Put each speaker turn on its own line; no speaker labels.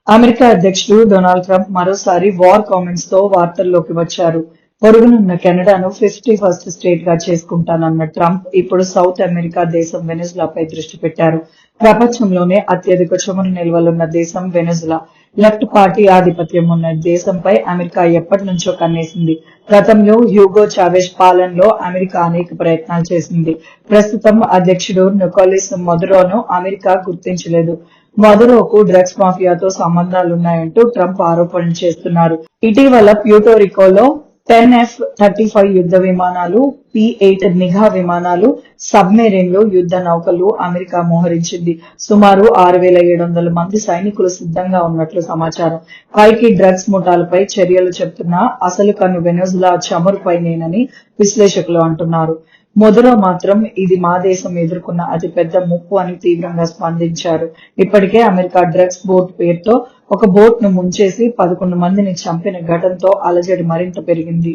America అధ్యక్షుడు Donald Trump మరోసారి war comments తో వార్తల్లోకి వచ్చారు. పొరుగునున్న కెనడాను 51st స్టేట్ గా చేసుకుంటానన్న ట్రంప్ ఇప్పుడు సౌత్ అమెరికా దేశం వెనెజులాపై దృష్టి పెట్టారు. ప్రపంచంలోనే అత్యధిక చమురు నిల్వలున్న దేశం వెనెజులా. లెఫ్ట్ పార్టీ ఆధిపత్యం ఉన్న దేశంపై అమెరికా ఎప్పటి నుంచో కన్నేసింది. గతంలో హ్యూగో చావెజ్ పాలనలో అమెరికా అనేక ప్రయత్నాలు చేసింది. ప్రస్తుతం అధ్యక్షుడు నికోలస్ మదురోను అమెరికా గుర్తించలేదు. మదురోకు డ్రగ్స్ మాఫియాతో సంబంధాలున్నాయంటూ ట్రంప్ ఆరోపణలు చేస్తున్నారు. ఇటీవల ప్యూటోరికోలో 10F-35 యుద్ధ విమానాలు, P-8 నిఘా విమానాలు, సబ్మెరైన్లు, యుద్ధ నౌకలు అమెరికా మోహరించింది. సుమారు 6,700 మంది సైనికులు సిద్ధంగా ఉన్నట్లు సమాచారం. పైకి డ్రగ్స్ ముఠాలపై చర్యలు చెబుతున్నా అసలు కన్ను వెనెజులా చమురుపైనేనని విశ్లేషకులు అంటున్నారు. మదురో మాత్రం ఇది మా దేశం ఎదుర్కొన్న అతిపెద్ద ముప్పు అని తీవ్రంగా స్పందించారు. ఇప్పటికే అమెరికా డ్రగ్స్ బోట్ పేరుతో ఒక బోట్ ను ముంచేసి 11 మందిని చంపిన ఘటనతో అలజడి మరింత పెరిగింది.